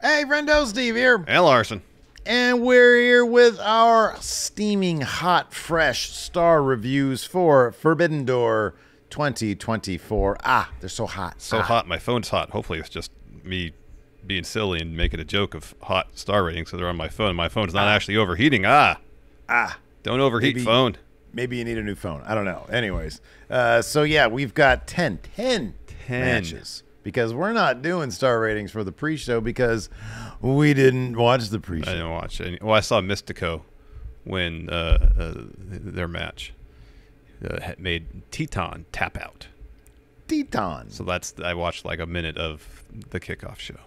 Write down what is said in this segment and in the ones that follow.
Hey, Friendo, Steve here. And Larson. And we're here with our steaming hot, fresh star reviews for Forbidden Door 2024. Ah, they're so hot. So hot. My phone's hot. Hopefully it's just me being silly and making a joke of hot star ratings so they're on my phone. My phone's not actually overheating. Don't overheat, phone. Maybe you need a new phone. I don't know. Anyways, so yeah, we've got 10 matches. Because we're not doing star ratings for the pre-show because we didn't watch the pre-show. I didn't watch any. Well, I saw Mystico win their match. Made Teton tap out. Teton. So I watched like a minute of the kickoff show.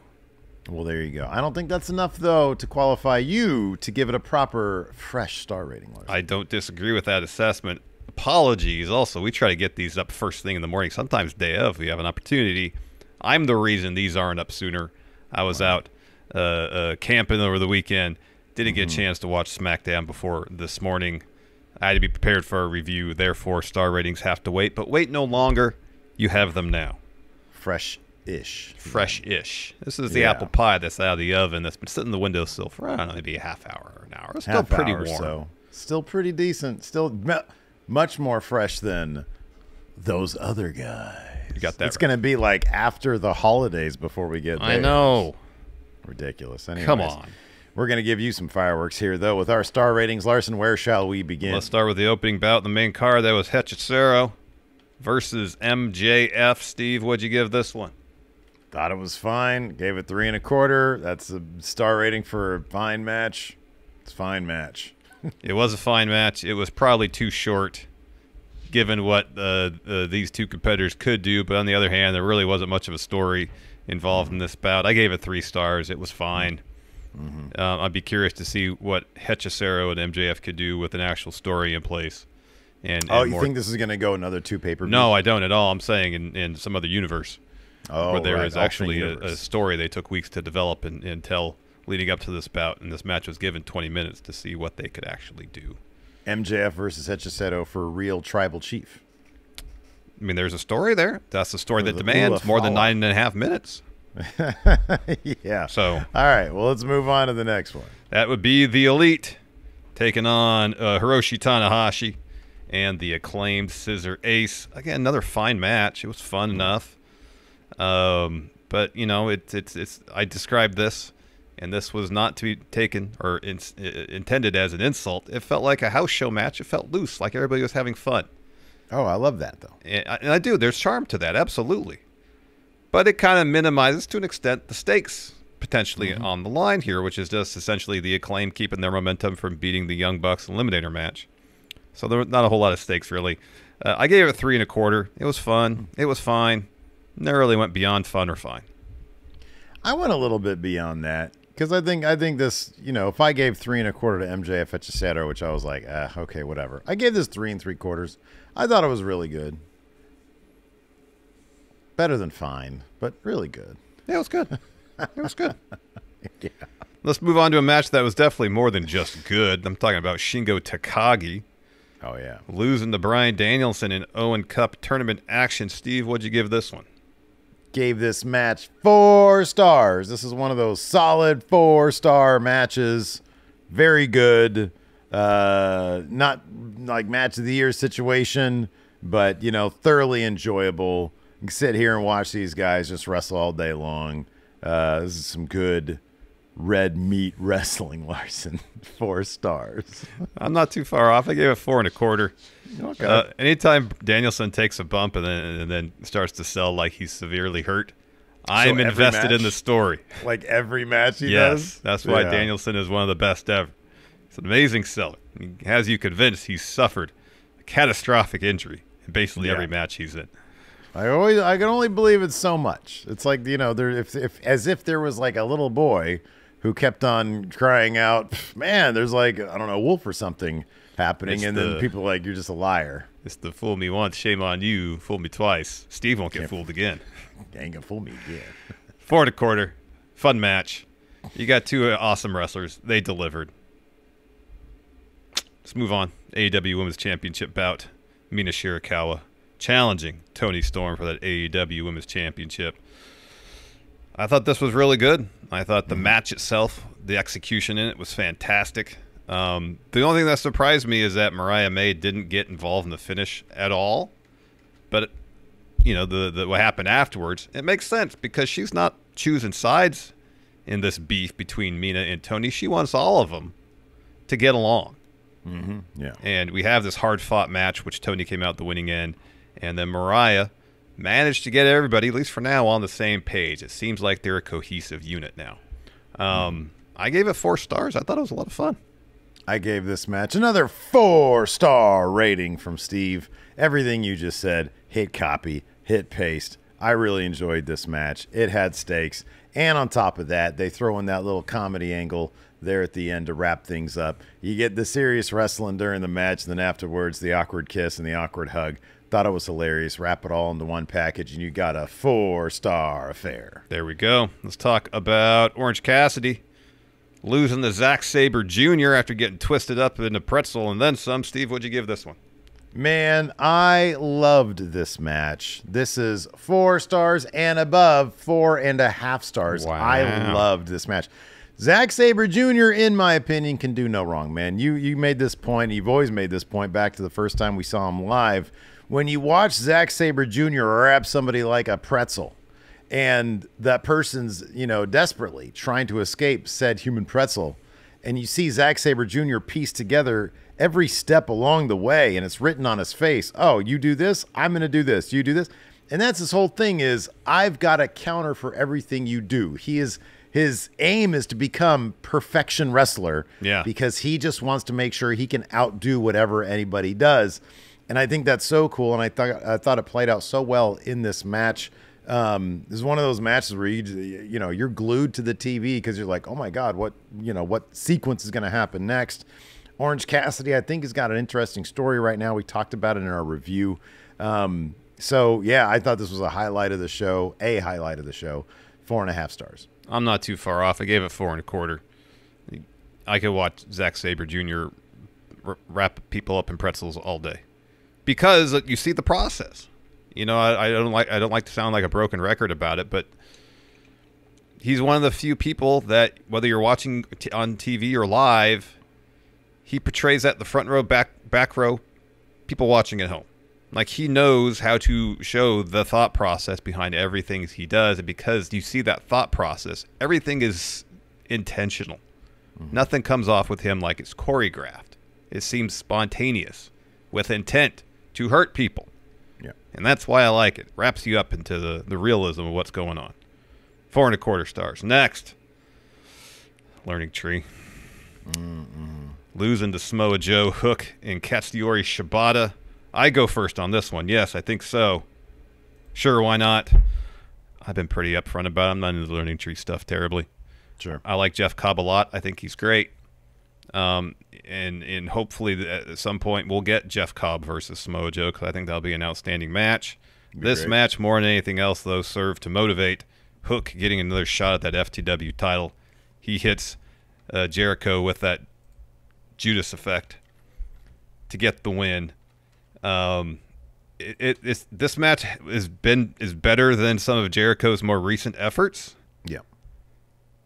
Well, there you go. I don't think that's enough, though, to qualify you to give it a proper, fresh star rating. Larson. I don't disagree with that assessment. Apologies. Also, we try to get these up first thing in the morning. Sometimes day of, we have an opportunity. I'm the reason these aren't up sooner. I was out camping over the weekend. Didn't get a chance to watch SmackDown before this morning. I had to be prepared for a review. Therefore, star ratings have to wait. But wait no longer. You have them now. Fresh-ish. Fresh-ish. This is the apple pie that's out of the oven that's been sitting in the windowsill for, I don't know, maybe a half hour or an hour. It's still pretty warm. So. Still pretty decent. Still much more fresh than those other guys. You got that. It's going to be like after the holidays before we get there. I know. Ridiculous. Anyways, come on. We're going to give you some fireworks here, though, with our star ratings. Larson, where shall we begin? Let's start with the opening bout in the main card. That was Hetto versus MJF. Steve, what'd you give this one? Thought it was fine. Gave it 3 1/4. That's a star rating for a fine match. It's a fine match. It was a fine match. It was probably too short, given what these two competitors could do. But on the other hand, there really wasn't much of a story involved in this bout. I gave it 3 stars. It was fine. I'd be curious to see what Hetto and MJF could do with an actual story in place. And you think this is going to go another 2 pay-per-views? No, I don't at all. I'm saying in some other universe where there is actually a story they took weeks to develop and tell leading up to this bout. And this match was given 20 minutes to see what they could actually do. MJF versus Hetto for real tribal chief. I mean, there's a story there. That's a story that demands more than 9.5 minutes. Yeah. So, all right. Well, let's move on to the next one. That would be the Elite taking on Hiroshi Tanahashi and the acclaimed Scissor Ace. Again, another fine match. It was fun enough. But you know, it's. I described this. And this was not to be taken or intended as an insult. It felt like a house show match. It felt loose, like everybody was having fun. Oh, I love that, though. And I do. There's charm to that, absolutely. But it kind of minimizes, to an extent, the stakes potentially on the line here, which is just essentially the Acclaim keeping their momentum from beating the Young Bucks Eliminator match. So there was not a whole lot of stakes, really. I gave it 3 1/4. It was fun. It was fine. Never really went beyond fun or fine. I went a little bit beyond that. Because I think this, you know, if I gave 3 1/4 to MJF at Cesaro, which I was like, okay, whatever. I gave this 3 3/4. I thought it was really good. Better than fine, but really good. Yeah, it was good. It was good. Yeah. Let's move on to a match that was definitely more than just good. I'm talking about Shingo Takagi. Oh, yeah. Losing to Bryan Danielson in Owen Cup tournament action. Steve, what'd you give this one? Gave this match 4 stars. This is one of those solid 4-star matches. Very good. Not like match of the year situation, but, you know, thoroughly enjoyable. You can sit here and watch these guys just wrestle all day long. This is some good red meat wrestling, Larson. 4 stars. I'm not too far off. I gave it 4 1/4. Okay. Anytime Danielson takes a bump and then starts to sell like he's severely hurt, I'm invested in the story. Like every match he does? Yes, that's why Danielson is one of the best ever. He's an amazing seller. He has you convinced he's suffered a catastrophic injury in basically every match he's in. I can only believe it so much. It's like, you know, as if there was like a little boy who kept on crying out, man, there's like, I don't know, a wolf or something happening, and then people are like, you're just a liar. It's the fool me once, shame on you, fool me twice. Steve won't get fooled again. Ain't gonna fool me again. 4 1/4, fun match. You got 2 awesome wrestlers. They delivered. Let's move on. AEW Women's Championship bout. Mina Shirakawa challenging Toni Storm for that AEW Women's Championship. I thought this was really good. I thought the match itself, the execution in it was fantastic. The only thing that surprised me is that Mariah May didn't get involved in the finish at all. But, you know, what happened afterwards, it makes sense because she's not choosing sides in this beef between Mina and Tony. She wants all of them to get along. Yeah. And we have this hard-fought match, which Tony came out the winning end. And then Mariah managed to get everybody, at least for now, on the same page. It seems like they're a cohesive unit now. I gave it 4 stars. I thought it was a lot of fun. I gave this match another 4-star rating from Steve. Everything you just said, hit copy, hit paste. I really enjoyed this match. It had stakes. And on top of that, they throw in that little comedy angle there at the end to wrap things up. You get the serious wrestling during the match, and then afterwards, the awkward kiss and the awkward hug. Thought it was hilarious. Wrap it all into one package, and you got a 4-star affair. There we go. Let's talk about Orange Cassidy losing to Zack Saber Jr. after getting twisted up in a pretzel and then some. Steve, what'd you give this one? Man, I loved this match. This is 4 stars and above, 4.5 stars. Wow. I loved this match. Zack Saber Jr., in my opinion, can do no wrong, man. You made this point. You've always made this point back to the first time we saw him live. When you watch Zack Saber Jr. wrap somebody like a pretzel, and that person's, desperately trying to escape said human pretzel, and you see Zack Saber Jr. piece together every step along the way, and it's written on his face, oh, you do this, I'm going to do this, you do this. And that's his whole thing is, I've got a counter for everything you do. His aim is to become perfection wrestler, because he just wants to make sure he can outdo whatever anybody does. And I think that's so cool, and I thought it played out so well in this match. This is one of those matches where you're glued to the TV because you're like, oh my God, what sequence is going to happen next? Orange Cassidy, I think, has got an interesting story right now. We talked about it in our review. So yeah, I thought this was a highlight of the show. 4.5 stars. I'm not too far off. I gave it 4.25. I could watch Zack Saber Jr. wrap people up in pretzels all day because you see the process. I don't like to sound like a broken record about it, but he's one of the few people that, whether you're watching on TV or live, he portrays that the front row, back row, people watching at home. Like, he knows how to show the thought process behind everything he does, and because you see that thought process, everything is intentional. Nothing comes off with him like it's choreographed. It seems spontaneous, with intent to hurt people. Yeah. And that's why I like it. Wraps you up into the realism of what's going on. 4.25 stars. Next, Learning Tree. Losing to SMA Joe Hook and Katsuyori Shibata. I go first on this one. Yes, I think so. Sure, why not? I've been pretty upfront about it. I'm not into the Learning Tree stuff terribly. Sure. I like Jeff Cobb a lot. I think he's great. And hopefully at some point we'll get Jeff Cobb versus Samoa Joe, because I think that'll be an outstanding match. This match, more than anything else, though, served to motivate Hook getting another shot at that FTW title. He hits Jericho with that Judas effect to get the win. This match is better than some of Jericho's more recent efforts. Yeah.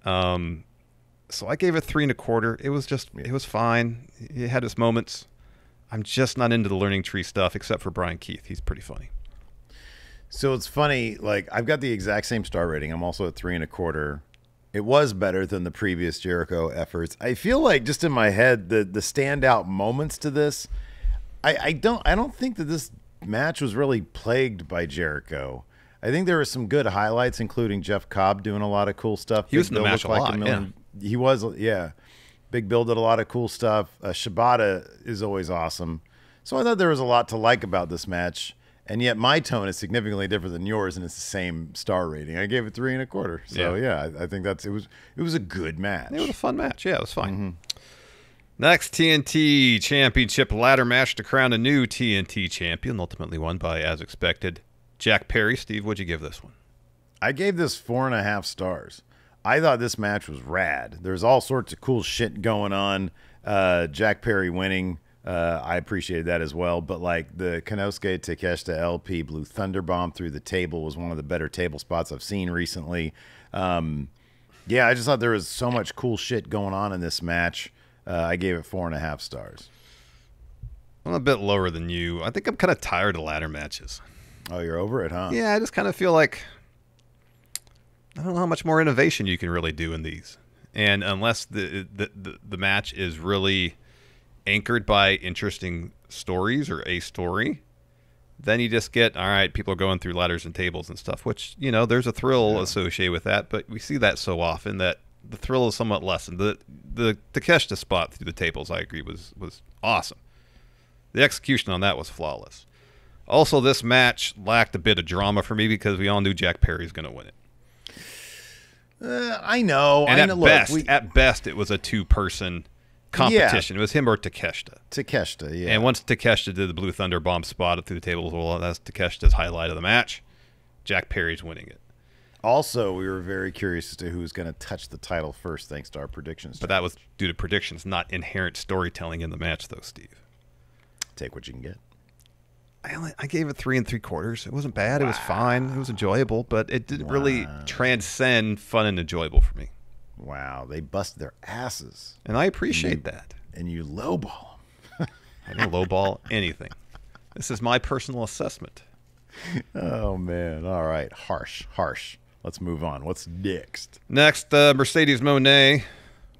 So I gave it 3.25. It was fine. It had its moments. I'm just not into the Learning Tree stuff, except for Brian Keith. He's pretty funny. So it's funny, like, I've got the exact same star rating. I'm also at 3.25. It was better than the previous Jericho efforts. I feel like, just in my head, the standout moments to this, I don't think that this match was really plagued by Jericho. I think there were some good highlights, including Jeff Cobb doing a lot of cool stuff. He was in the match a lot, yeah. He was, yeah. Big Bill did a lot of cool stuff. Shibata is always awesome. So I thought there was a lot to like about this match, and yet my tone is significantly different than yours, and it's the same star rating. I gave it 3.25. So yeah, I think it was a good match. It was a fun match. Yeah, it was fine. Next, TNT Championship ladder match to crown a new TNT champion, ultimately won by, as expected, Jack Perry. Steve, what'd you give this one? I gave this 4.5 stars. I thought this match was rad. There's all sorts of cool shit going on. Jack Perry winning, I appreciated that as well. But like the Konosuke Takeshita LP Blue Thunder Bomb through the table was one of the better table spots I've seen recently. Yeah, I just thought there was so much cool shit going on in this match. I gave it 4.5 stars. I'm a bit lower than you. I think I'm kind of tired of ladder matches. Oh, you're over it, huh? Yeah, I just kind of feel like I don't know how much more innovation you can really do in these. And unless the match is really anchored by interesting stories or a story, then you just get, all right, people are going through ladders and tables and stuff, which, you know, there's a thrill associated with that, but we see that so often that the thrill is somewhat lessened. The Takeshita spot through the tables, I agree, was awesome. The execution on that was flawless. Also, this match lacked a bit of drama for me because we all knew Jack Perry's going to win it. I know. And Look, at best, it was a two-person competition. Yeah. It was him or Takeshita. Takeshita, yeah. And once Takeshita did the Blue Thunder Bomb spot through the tables, well, that's Takeshita's highlight of the match. Jack Perry's winning it. Also, we were very curious as to who was going to touch the title first, thanks to our predictions. But that was due to predictions, not inherent storytelling in the match, though, Steve. Take what you can get. I gave it 3 3/4. It wasn't bad. Wow. It was fine. It was enjoyable, but it didn't really transcend fun and enjoyable for me. Wow, they busted their asses. And I appreciate that. And you lowball them. I don't lowball anything. This is my personal assessment. Oh, man. All right. Harsh. Let's move on. What's next? Next, Mercedes Moné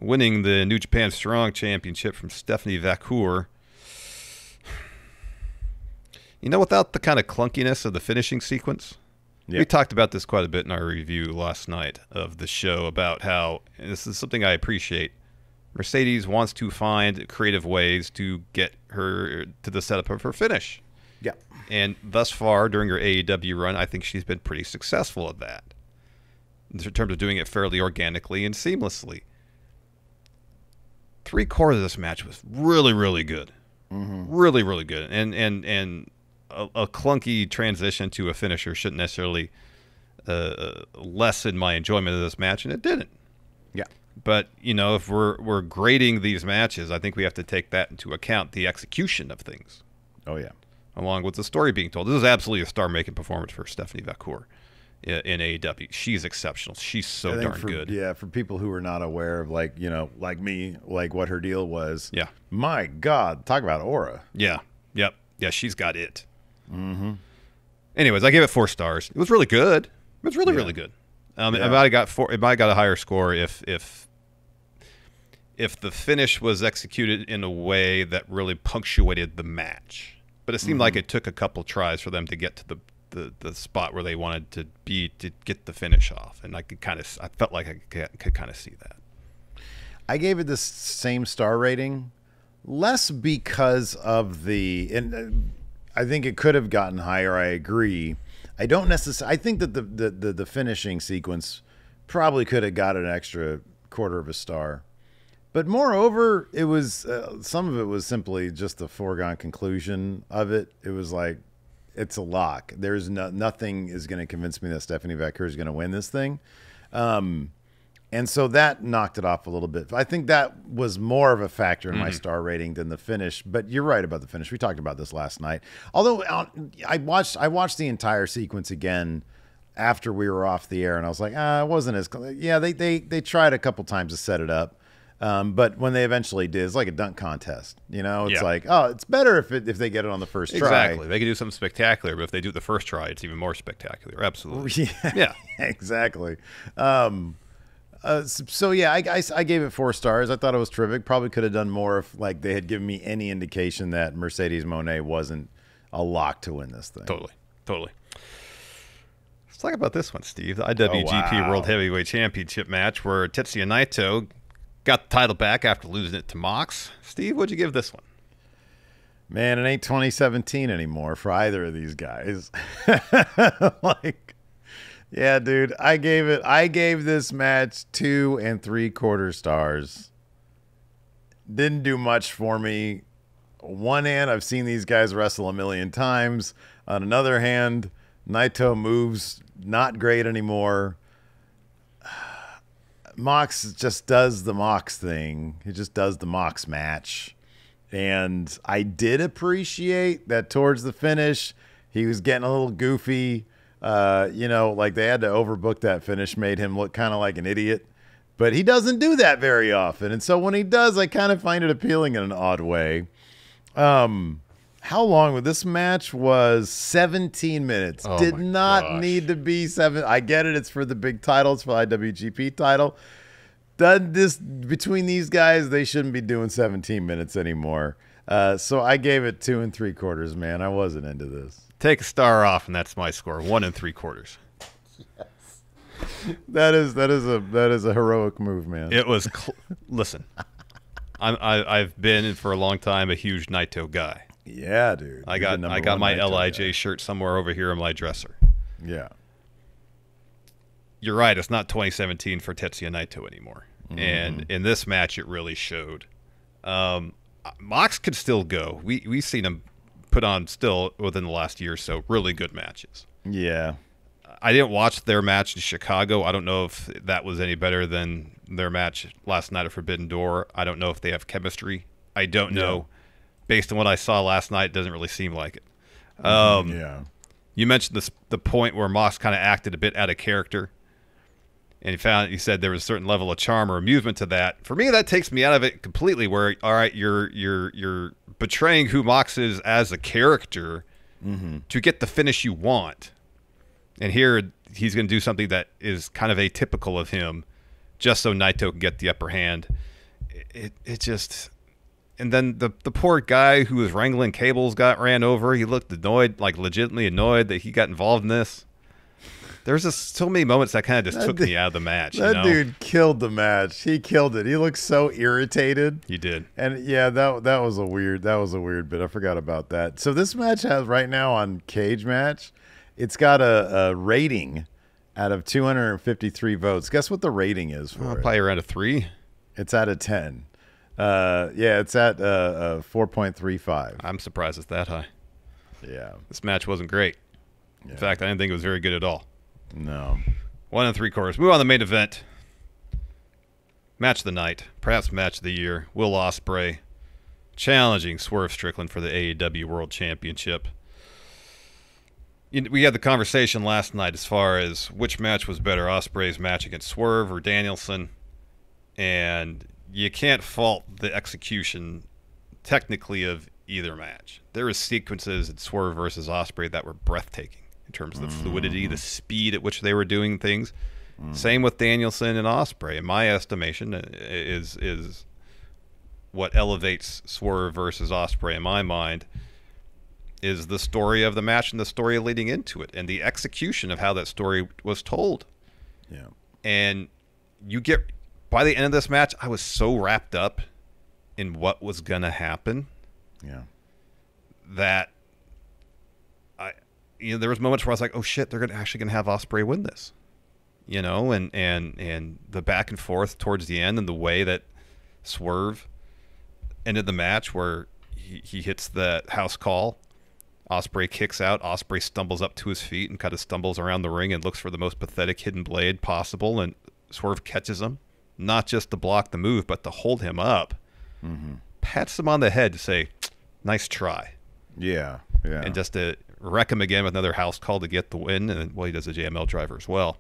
winning the New Japan Strong Championship from Stephanie Vacour. You know, without the kind of clunkiness of the finishing sequence, we talked about this quite a bit in our review last night of the show about how, and this is something I appreciate, Mercedes wants to find creative ways to get her to the setup of her finish. Yeah. And thus far, during her AEW run, I think she's been pretty successful at that in terms of doing it fairly organically and seamlessly. 3/4 of this match was really, really good. Really, really good. And a clunky transition to a finisher shouldn't necessarily lessen my enjoyment of this match, and it didn't. Yeah. But, you know, if we're grading these matches, I think we have to take that into account, the execution of things. Oh, yeah. Along with the story being told. This is absolutely a star-making performance for Stephanie Vacour in AEW. She's exceptional. She's so darn good. Yeah, for people who are not aware of, like, you know, like me, like what her deal was. Yeah. My God, talk about aura. Yeah. Yep. Yeah, she's got it. Anyways, I gave it 4 stars. It was really good. It was really, really good. It might have got a higher score if the finish was executed in a way that really punctuated the match. But it seemed like it took a couple tries for them to get to the spot where they wanted to be to get the finish off, and I felt like I could kind of see that. I gave it the same star rating, less because of I think it could have gotten higher. I agree. I don't necessarily. I think that the finishing sequence probably could have got an extra 1/4 of a star, but moreover, it was some of it was simply just the foregone conclusion of it. It was like it's a lock. There's nothing is going to convince me that Stephanie Vacour is going to win this thing. And so that knocked it off a little bit. I think that was more of a factor in my star rating than the finish. But you're right about the finish. We talked about this last night. Although I watched the entire sequence again after we were off the air, and I was like, it wasn't as. Yeah, they tried a couple times to set it up, but when they eventually did, it's like a dunk contest. You know, it's like, it's better if they get it on the first try. Exactly, they could do something spectacular, but if they do it the first try, it's even more spectacular. Absolutely. Yeah. Exactly. So yeah, I gave it 4 stars. I thought it was terrific. Probably could have done more if like they had given me any indication that Mercedes Moné wasn't a lock to win this thing. Totally. Let's talk about this one, Steve. The IWGP World Heavyweight Championship match where Tetsuya Naito got the title back after losing it to Mox. Steve, what'd you give this one? Man, it ain't 2017 anymore for either of these guys. Yeah, dude, I gave this match 2 3/4 stars. Didn't do much for me. On one hand, I've seen these guys wrestle a million times. On another hand, Naito moves not great anymore. Mox just does the Mox thing. He just does the Mox match. And I did appreciate that towards the finish, he was getting a little goofy. You know, like they had to overbook that finish, made him look kind of like an idiot. But he doesn't do that very often. And so when he does, I kind of find it appealing in an odd way. How long was this match? Was 17 minutes. Oh Did my not gosh. need to be 7. I get it. It's for the big titles, for the IWGP title. Between these guys, they shouldn't be doing 17 minutes anymore. So I gave it 2 3/4, man. I wasn't into this. Take a star off, and that's my score. 1 3/4. That is a heroic move, man. It was. Listen, I've been for a long time a huge Nito guy. Yeah, dude. I got my LIJ shirt somewhere over here in my dresser. Yeah. You're right. It's not 2017 for Tetsuya Naito anymore. And in this match, it really showed. Mox could still go. We've seen him put on still within the last year or so really good matches. Yeah. I didn't watch their match in Chicago. I don't know if that was any better than their match last night at Forbidden Door. I don't know if they have chemistry. I don't know. Based on what I saw last night, it doesn't really seem like it. Yeah. You mentioned the point where Mox kind of acted a bit out of character. And you said there was a certain level of charm or amusement to that. For me, that takes me out of it completely. Where, all right, you're betraying who Mox is as a character to get the finish you want. And here he's going to do something that is kind of atypical of him, just so Naito can get the upper hand. It just, and then the poor guy who was wrangling cables got ran over. He looked annoyed, like legitimately annoyed that he got involved in this. There's just so many moments that kind of just took me out of the match. That dude killed the match. He killed it. He looked so irritated. He did. And yeah, that was a weird bit. I forgot about that. So this match has right now on Cage Match, it's got a rating out of 253 votes. Guess what the rating is for it? Probably around a 3. It's out of 10. Yeah, it's at 4.35. I'm surprised it's that high. Yeah. This match wasn't great. Yeah. In fact, I didn't think it was very good at all. No. 1 3/4. Move on to the main event. Match of the night, perhaps match of the year. Will Osprey challenging Swerve Strickland for the AEW World Championship. We had the conversation last night as far as which match was better, Osprey's match against Swerve or Danielson. And you can't fault the execution technically of either match. There were sequences in Swerve versus Osprey that were breathtaking in terms of the fluidity, the speed at which they were doing things. Same with Danielson and Osprey. In my estimation, is what elevates Swerve versus Osprey in my mind is the story of the match and the story leading into it and the execution of how that story was told. Yeah. And you get, by the end of this match, I was so wrapped up in what was going to happen. Yeah. That there was moments where I was like, oh shit, they're actually going to have Osprey win this. And the back and forth towards the end and the way that Swerve ended the match where he hits the house call. Osprey kicks out. Osprey stumbles up to his feet and kind of stumbles around the ring and looks for the most pathetic hidden blade possible. And Swerve catches him, not just to block the move, but to hold him up. Pats him on the head to say, nice try. Yeah. Yeah. And just to wreck him again with another house call to get the win. And he does a JML driver as well.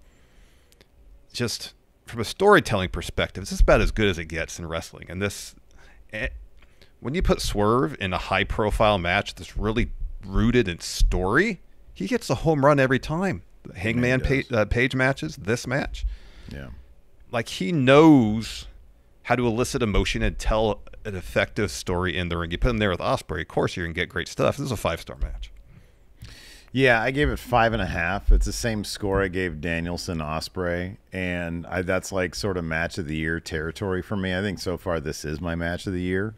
Just from a storytelling perspective, this is about as good as it gets in wrestling. And when you put Swerve in a high-profile match that's really rooted in story, he gets a home run every time. The Hangman Page matches, this match. Yeah. Like, he knows how to elicit emotion and tell an effective story in the ring. You put him there with Osprey, of course you're going to get great stuff. This is a 5-star match. Yeah, I gave it 5.5. It's the same score I gave Danielson Osprey, and that's like sort of match of the year territory for me. I think so far this is my match of the year.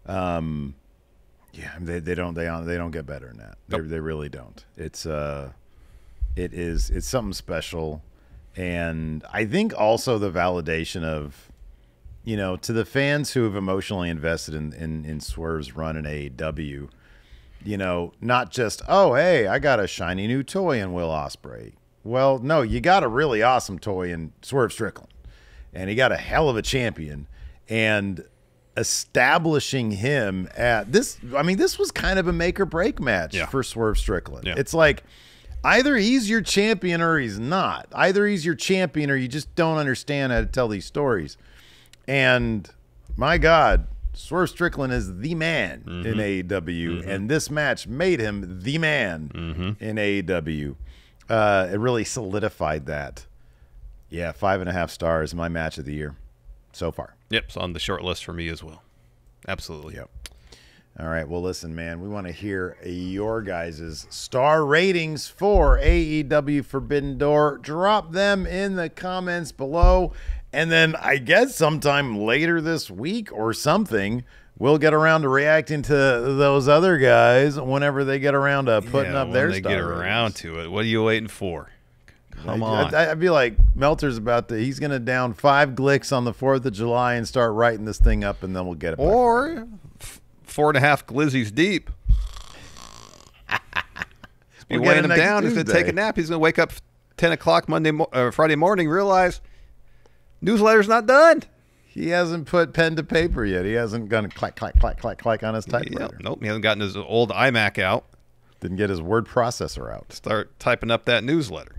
Yeah, they don't get better than that. Nope. They really don't. It's something special, and I think also the validation of, to the fans who have emotionally invested in Swerve's run in AEW. Not just, oh, hey, I got a shiny new toy in Will Osprey. Well, no, you got a really awesome toy in Swerve Strickland. And he got a hell of a champion. And establishing him at this, this was kind of a make or break match for Swerve Strickland. Yeah. It's like, Either he's your champion or he's not. Either he's your champion or you just don't understand how to tell these stories. And my God, Swerve Strickland is the man in AEW, and this match made him the man in AEW. It really solidified that. Yeah, 5.5 stars, my match of the year so far. Yep, it's on the short list for me as well. Absolutely. Yep. All right, well, listen, man, we want to hear your guys' star ratings for AEW Forbidden Door. Drop them in the comments below, and then I guess sometime later this week or something, we'll get around to reacting to those other guys whenever they get around to putting up their star ratings. When they get around to it. What are you waiting for? Come on. I'd be like, Meltzer's he's going to down 5 Glicks on the 4th of July and start writing this thing up, and then we'll get it back. Or 4.5 glizzies deep. Be weighing him down. He's going to take a nap. He's going to wake up 10 o'clock Friday morning, realize newsletter's not done. He hasn't put pen to paper yet. He hasn't gone clack, clack, clack, clack, clack on his typewriter. Yep. Nope, he hasn't gotten his old iMac out. Didn't get his word processor out. Start typing up that newsletter.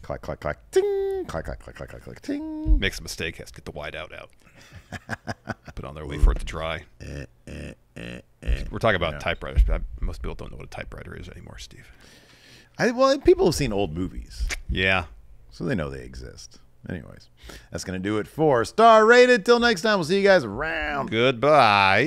Clack, clack, clack, ting. Clack, clack, clack, clack, clack, clack, ting. Makes a mistake, has to get the whiteout out. Put on there, wait for it to dry. We're talking about typewriters. Most people don't know what a typewriter is anymore, Steve. Well, people have seen old movies. Yeah. So they know they exist. Anyways, that's going to do it for Star Rated. Till next time, we'll see you guys around. Goodbye.